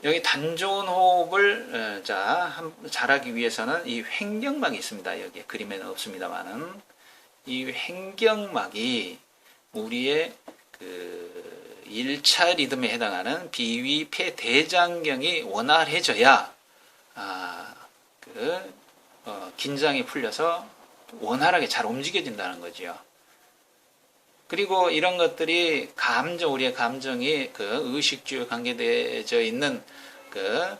여기 단좋은 호흡을 잘하기 위해서는 이 횡격막이 있습니다. 여기 그림에는 없습니다만은 이 횡격막이 우리의 그 1차 리듬에 해당하는 비위 폐대장경이 원활해져야 긴장이 풀려서 원활하게 잘 움직여진다는 거죠. 그리고 이런 것들이 우리의 감정이 그 의식주에 관계되어 있는 그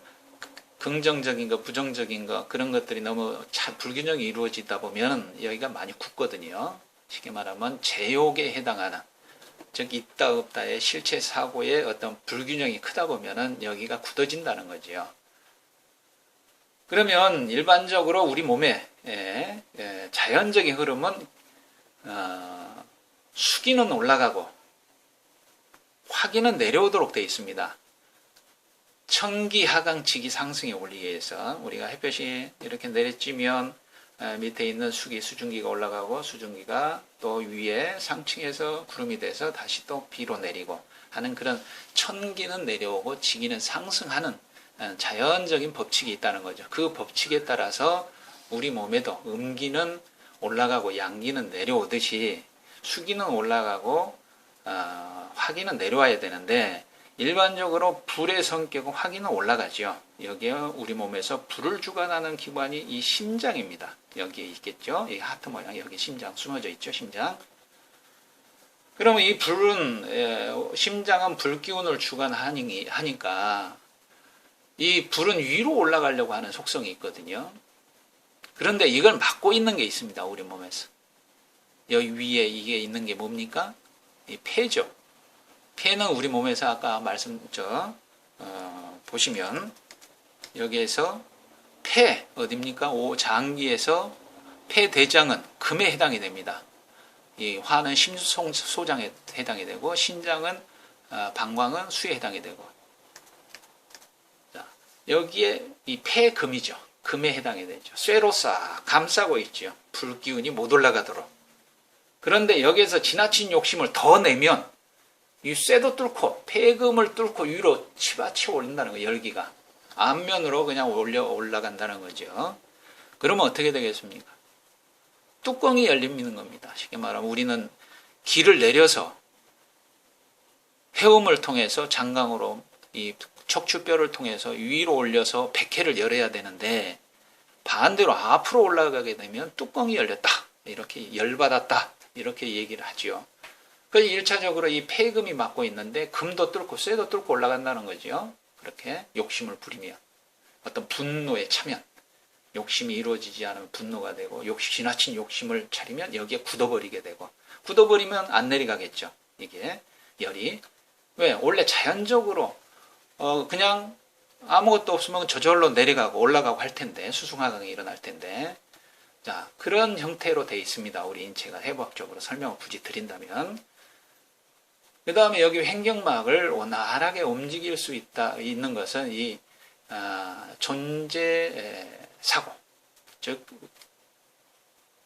긍정적인 거, 부정적인 거, 그런 것들이 너무 불균형이 이루어지다 보면 여기가 많이 굳거든요. 쉽게 말하면 제욕에 해당하는, 즉 있다 없다의 실체 사고의 어떤 불균형이 크다 보면은 여기가 굳어진다는 거지요. 그러면 일반적으로 우리 몸의 자연적인 흐름은 수기는 올라가고 화기는 내려오도록 되어 있습니다. 천기, 하강치기, 상승에 올리기 위해서 우리가 햇볕이 이렇게 내리쬐면 밑에 있는 수기, 수증기가 올라가고 수증기가 또 위에 상층에서 구름이 돼서 다시 또 비로 내리고 하는 그런 천기는 내려오고 지기는 상승하는 자연적인 법칙이 있다는 거죠. 그 법칙에 따라서 우리 몸에도 음기는 올라가고 양기는 내려오듯이 수기는 올라가고 화기는 내려와야 되는데 일반적으로 불의 성격은 화기는 올라가죠. 여기에 우리 몸에서 불을 주관하는 기관이 이 심장입니다. 여기에 있겠죠. 이 하트 모양 여기 심장 숨어져 있죠. 심장. 그러면 이 불은 심장은 불기운을 주관하니까 이 불은 위로 올라가려고 하는 속성이 있거든요. 그런데 이걸 막고 있는 게 있습니다. 우리 몸에서. 여기 위에 이게 있는 게 뭡니까? 이 폐죠. 폐는 우리 몸에서 아까 보시면 여기에서 폐 어딥니까? 장기에서 폐대장은 금에 해당이 됩니다. 이 화는 심소장에 해당이 되고 신장은 방광은 수에 해당이 되고 여기에 이 폐금이죠. 금에 해당이 되죠. 쇠로 싹 감싸고 있죠. 불기운이 못 올라가도록. 그런데 여기에서 지나친 욕심을 더 내면 이 쇠도 뚫고 폐금을 뚫고 위로 치받쳐 올린다는 거예요. 열기가. 앞면으로 그냥 올라간다는 거죠. 그러면 어떻게 되겠습니까? 뚜껑이 열리는 겁니다. 쉽게 말하면 우리는 기를 내려서 해움을 통해서 장강으로 이 척추뼈를 통해서 위로 올려서 백회를 열어야 되는데 반대로 앞으로 올라가게 되면 뚜껑이 열렸다. 이렇게 열받았다. 이렇게 얘기를 하죠. 그래서 1차적으로 이 폐금이 막고 있는데 금도 뚫고 쇠도 뚫고 올라간다는 거죠. 그렇게 욕심을 부리면 어떤 분노에 차면 욕심이 이루어지지 않으면 분노가 되고 지나친 욕심을 차리면 여기에 굳어버리게 되고 굳어버리면 안 내려가겠죠. 이게 열이. 왜? 원래 자연적으로 그냥 아무것도 없으면 저절로 내려가고 올라가고 할 텐데 수승하강이 일어날 텐데 자 그런 형태로 되어 있습니다. 우리 인체가 해부학적으로 설명을 굳이 드린다면 그 다음에 여기 횡격막을 원활하게 움직일 수 있는 것은 이 존재 사고 즉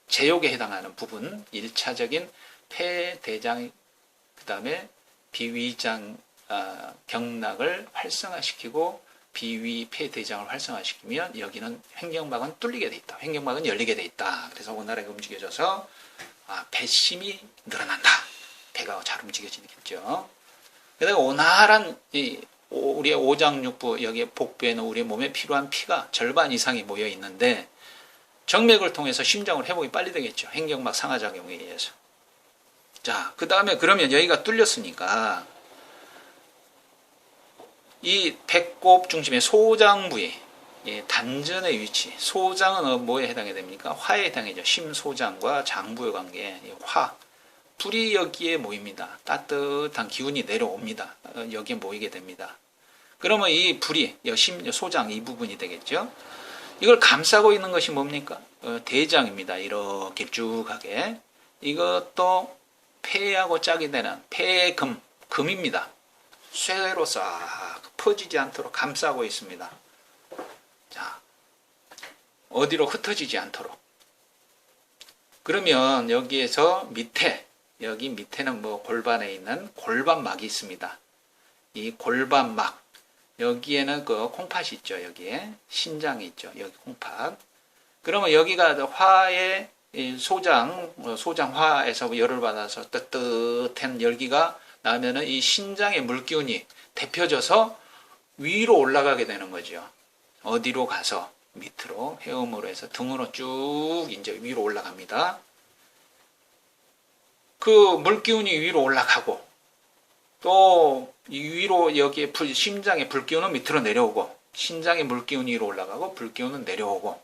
제욕에 해당하는 부분 1차적인 폐대장 그 다음에 비위장 경락을 활성화시키고 비위 폐대장을 활성화시키면 여기는 횡격막은 뚫리게 돼 있다. 횡격막은 열리게 돼 있다. 그래서 원활하게 움직여져서 배심이 늘어난다. 배가 잘 움직여지겠죠. 그다음에 원활한 우리의 오장육부 여기에 복부에는 우리 몸에 필요한 피가 절반 이상이 모여 있는데 정맥을 통해서 심장을 회복이 빨리 되겠죠. 횡격막 상하작용에 의해서. 자, 그 다음에 그러면 여기가 뚫렸으니까 이 배꼽 중심의 소장 부위, 단전의 위치, 소장은 뭐에 해당이 됩니까? 화에 해당이죠. 심소장과 장부의 관계, 화. 불이 여기에 모입니다. 따뜻한 기운이 내려옵니다. 여기에 모이게 됩니다. 그러면 이 불이 소장 이 부분이 되겠죠. 이걸 감싸고 있는 것이 뭡니까? 대장입니다. 이렇게 길쭉하게. 이것도 폐하고 짝이 되는 폐금, 금입니다. 쇠로 싹 퍼지지 않도록 감싸고 있습니다. 자, 어디로 흩어지지 않도록. 그러면 여기에서 여기 밑에는 골반에 있는 골반막이 있습니다. 이 골반막, 여기에는 그 콩팥이 있죠. 여기에 신장이 있죠. 여기 콩팥. 그러면 여기가 화의 소장화에서 열을 받아서 뜨뜻한 열기가 나면은 이 신장의 물기운이 데펴져서 위로 올라가게 되는 거죠. 어디로 가서 밑으로 해음으로 해서 등으로 쭉 이제 위로 올라갑니다. 그 물기운이 위로 올라가고 또 위로 여기에 심장의 불기운은 밑으로 내려오고 신장의 물기운이 위로 올라가고 불기운은 내려오고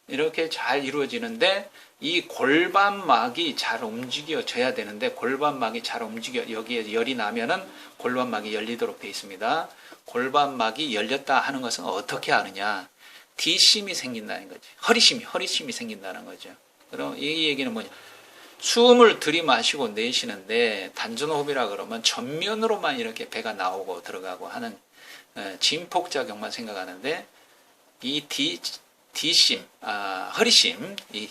이렇게 잘 이루어지는데 이 골반막이 잘 움직여져야 되는데 골반막이 잘 움직여 여기에 열이 나면은 골반막이 열리도록 되어 있습니다. 골반막이 열렸다 하는 것은 어떻게 아느냐? 뒷심이 생긴다는 거죠. 허리심이 생긴다는 거죠. 그럼 이 얘기는 뭐냐? 숨을 들이마시고 내쉬는데 단전호흡이라 그러면 전면으로만 이렇게 배가 나오고 들어가고 하는 진폭작용만 생각하는데 이 뒷심, 허리심, 이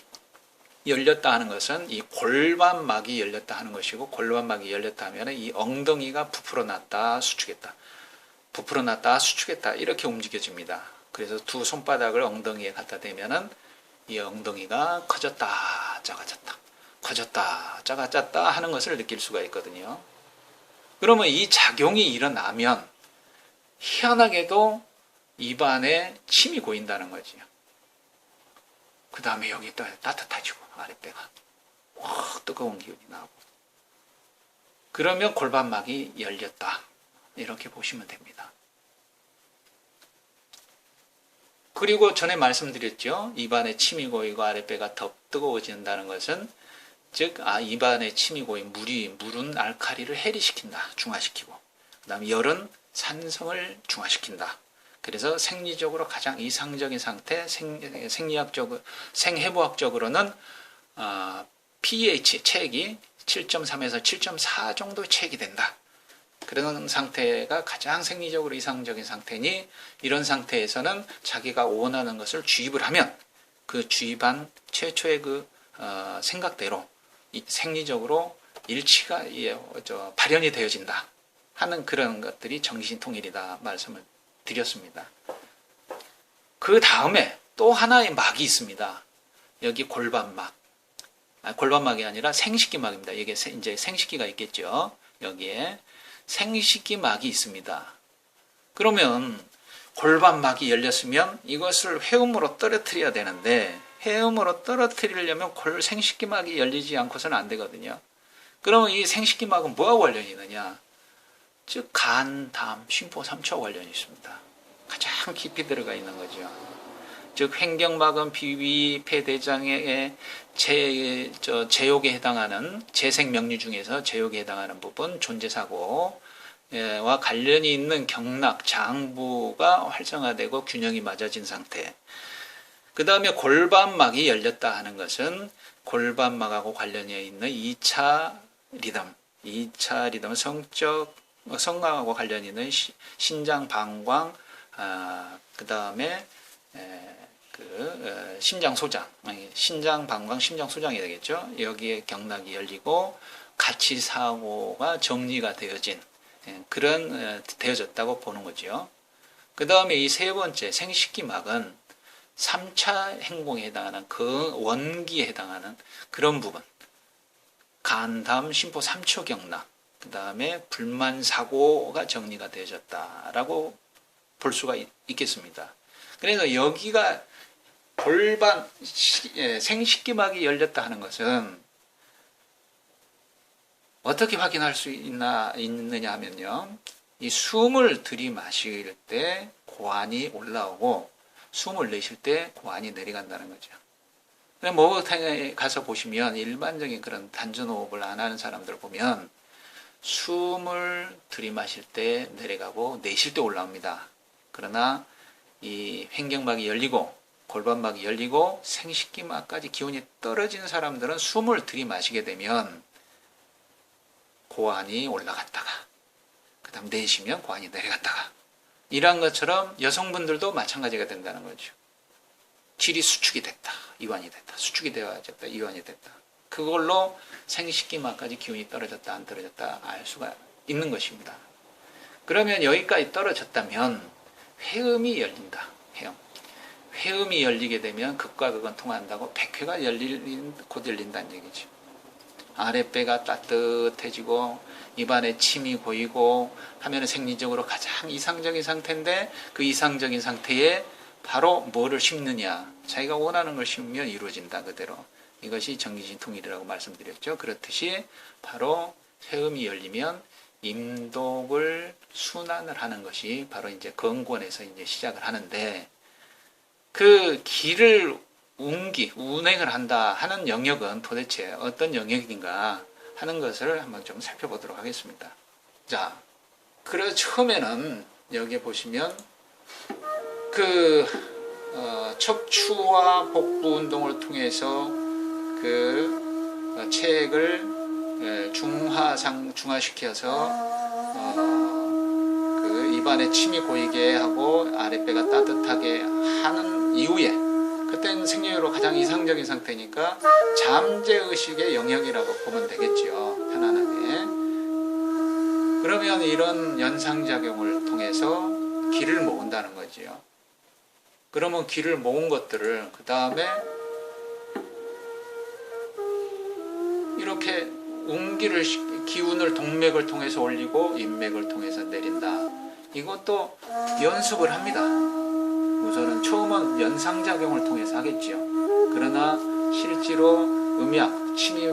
열렸다 하는 것은 이 골반막이 열렸다 하는 것이고 골반막이 열렸다 하면 이 엉덩이가 부풀어났다 수축했다 부풀어났다 수축했다 이렇게 움직여집니다. 그래서 두 손바닥을 엉덩이에 갖다 대면은 이 엉덩이가 커졌다 작아졌다 커졌다 작아졌다 하는 것을 느낄 수가 있거든요. 그러면 이 작용이 일어나면 희한하게도 입안에 침이 고인다는 거지요. 그 다음에 여기 또 따뜻해지고 아랫배가 확 뜨거운 기운이 나고 그러면 골반막이 열렸다 이렇게 보시면 됩니다. 그리고 전에 말씀드렸죠. 입안에 침이 고이고 아랫배가 더 뜨거워진다는 것은 즉 입안에 침이 고인 물은 알칼리를 해리시킨다 중화시키고 그 다음에 열은 산성을 중화시킨다. 그래서 생리적으로 가장 이상적인 상태, 생해부학적으로는 pH 체액이 7.3에서 7.4 정도의 체액이 된다. 그런 상태가 가장 생리적으로 이상적인 상태니 이런 상태에서는 자기가 원하는 것을 주입을 하면 그 주입한 최초의 그 생각대로 생리적으로 일치가 발현이 되어진다 하는 그런 것들이 정신통일이다 말씀을 드렸습니다. 그 다음에 또 하나의 막이 있습니다. 여기 골반막. 골반막이 아니라 생식기막입니다. 여기에 이제 생식기가 있겠죠. 여기에 생식기막이 있습니다. 그러면 골반막이 열렸으면 이것을 회음으로 떨어뜨려야 되는데 회음으로 떨어뜨리려면 생식기막이 열리지 않고서는 안 되거든요. 그러면 이 생식기막은 뭐하고 관련이 있느냐? 즉 간, 담, 심포, 삼초와 관련이 있습니다. 가장 깊이 들어가 있는 거죠. 즉 횡격막은 비위, 폐대장의 제욕에 해당하는 재생명류 중에서 제욕에 해당하는 부분, 존재사고와 관련이 있는 경락, 장부가 활성화되고 균형이 맞아진 상태. 그 다음에 골반막이 열렸다 하는 것은 골반막하고 관련이 있는 2차 리듬은 성강하고 관련이 있는 신장, 방광, 그 다음에 심장 소장, 신장, 방광, 심장 소장이 되겠죠. 여기에 경락이 열리고 가치 사고가 정리가 되어진 그런 되어졌다고 보는 거죠. 그 다음에 이 세 번째 생식기막은 3차 행동에 해당하는 그 원기에 해당하는 그런 부분, 간, 담, 심포, 삼초 경락, 그 다음에 불만사고가 정리가 되어졌다라고 볼 수가 있겠습니다. 그래서 여기가 생식기막이 열렸다 하는 것은 어떻게 확인할 수 있느냐 하면요. 이 숨을 들이마실 때 고환이 올라오고 숨을 내쉴 때 고환이 내려간다는 거죠. 목욕탕에 가서 보시면 일반적인 그런 단전호흡을 안 하는 사람들 보면 숨을 들이마실 때 내려가고 내쉴 때 올라옵니다. 그러나 이 횡격막이 열리고 골반막이 열리고 생식기막까지 기운이 떨어진 사람들은 숨을 들이마시게 되면 고환이 올라갔다가 그 다음 내쉬면 고환이 내려갔다가 이러한 것처럼 여성분들도 마찬가지가 된다는 거죠. 질이 수축이 됐다, 이완이 됐다, 수축이 되어졌다, 이완이 됐다. 그걸로 생식기막까지 기운이 떨어졌다, 안 떨어졌다 알 수가 있는 것입니다. 그러면 여기까지 떨어졌다면 회음이 열린다. 회음. 회음이 열리게 되면 극과 극은 통한다고 백회가 곧 열린다는 얘기죠. 아랫배가 따뜻해지고 입안에 침이 고이고 하면 생리적으로 가장 이상적인 상태인데 그 이상적인 상태에 바로 뭐를 심느냐. 자기가 원하는 걸 심으면 이루어진다. 그대로. 이것이 정기진통일이라고 말씀드렸죠. 그렇듯이 바로 회음이 열리면 임독을 순환을 하는 것이 바로 이제 건곤에서 이제 시작을 하는데 그 기를 운행을 한다 하는 영역은 도대체 어떤 영역인가 하는 것을 한번 좀 살펴보도록 하겠습니다. 자, 그래서 처음에는 여기 보시면 그 척추와 복부 운동을 통해서 그 체액을 중화시켜서 그 입안에 침이 고이게 하고 아랫배가 따뜻하게 하는 이후에 그때는 생리적으로 가장 이상적인 상태니까 잠재의식의 영역이라고 보면 되겠죠. 편안하게. 그러면 이런 연상작용을 통해서 기를 모은다는 거지요. 그러면 기를 모은 것들을 그 다음에 이렇게 기운을 동맥을 통해서 올리고 인맥을 통해서 내린다. 이것도 연습을 합니다. 우선은 처음은 연상작용을 통해서 하겠죠. 그러나 실제로 음약, 침이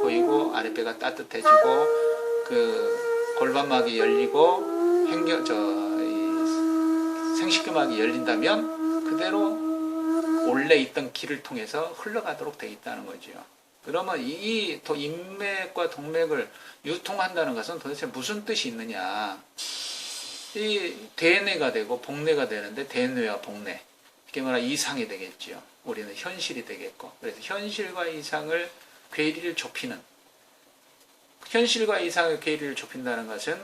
고이고 아랫배가 따뜻해지고 그 골반막이 열리고 생식기막이 열린다면 그대로 원래 있던 길을 통해서 흘러가도록 되어 있다는 거죠. 그러면 이 인맥과 동맥을 유통한다는 것은 도대체 무슨 뜻이 있느냐. 이 대뇌가 되고 복뇌가 되는데 대뇌와 복뇌 이렇게 말하면 이상이 되겠죠. 우리는 현실이 되겠고 그래서 현실과 이상을 괴리를 좁히는 현실과 이상의 괴리를 좁힌다는 것은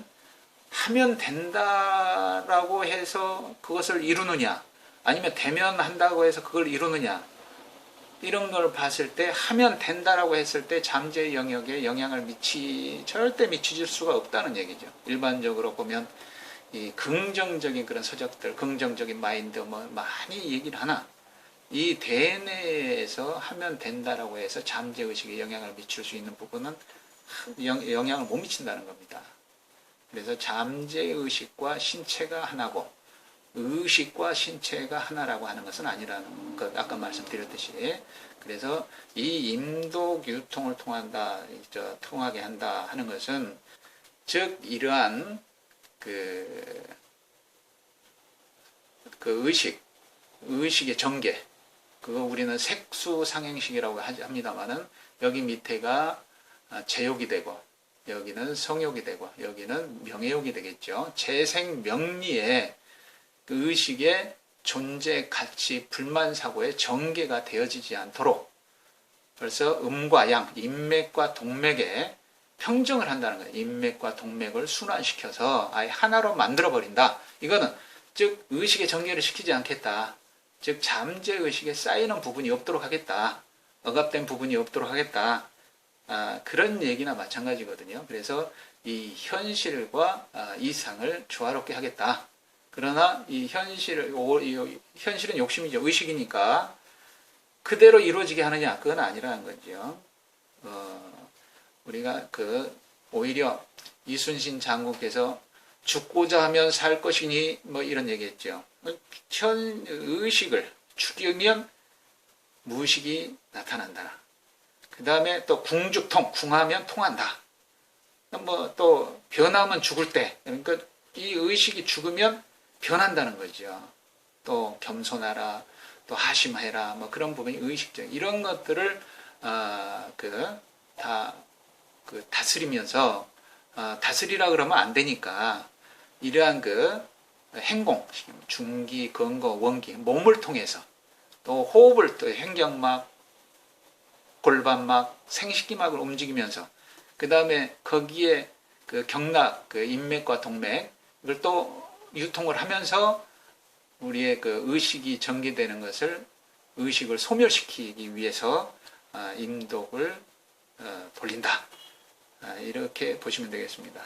하면 된다라고 해서 그것을 이루느냐 아니면 되면 한다고 해서 그걸 이루느냐 이런 걸 봤을 때 하면 된다라고 했을 때 잠재 영역에 영향을 절대 미칠 수가 없다는 얘기죠. 일반적으로 보면 이 긍정적인 그런 서적들, 긍정적인 마인드 많이 얘기를 하나 이 대뇌에서 하면 된다라고 해서 잠재의식에 영향을 미칠 수 있는 부분은 영향을 못 미친다는 겁니다. 그래서 잠재의식과 신체가 하나고 의식과 신체가 하나라고 하는 것은 아니라는 것 아까 말씀드렸듯이 그래서 이 임독 유통을 통하게 한다 하는 것은 즉 이러한 그 의식의 전개 그거 우리는 색수상행식이라고 합니다만은 여기 밑에가 재욕이 되고 여기는 성욕이 되고 여기는 명예욕이 되겠죠. 재생명리에 그 의식의 존재, 가치, 불만사고의 전개가 되어지지 않도록 벌써 음과 양, 인맥과 동맥에 평정을 한다는 거예요. 인맥과 동맥을 순환시켜서 아예 하나로 만들어버린다. 이거는 즉 의식의 전개를 시키지 않겠다. 즉 잠재의식에 쌓이는 부분이 없도록 하겠다. 억압된 부분이 없도록 하겠다. 그런 얘기나 마찬가지거든요. 그래서 이 현실과 이상을 조화롭게 하겠다. 그러나 이 현실은 욕심이죠. 의식이니까 그대로 이루어지게 하느냐 그건 아니라는 거죠. 우리가 오히려 이순신 장군께서 죽고자 하면 살 것이니 이런 얘기했죠. 의식을 죽이면 무의식이 나타난다. 그 다음에 또 궁죽통, 궁하면 통한다. 또 변하면 죽을 때, 그러니까 이 의식이 죽으면 변한다는 거죠. 또 겸손하라, 또 하심해라, 그런 부분이 의식적 이런 것들을 다스리면서 다스리라 그러면 안 되니까 이러한 행공, 중기, 건거, 원기, 몸을 통해서 또 호흡을 또 횡격막, 골반막, 생식기막을 움직이면서 그 다음에 거기에 경락, 인맥과 동맥을 또 유통을 하면서 우리의 의식이 전개되는 것을 의식을 소멸시키기 위해서 임독을 돌린다. 이렇게 보시면 되겠습니다.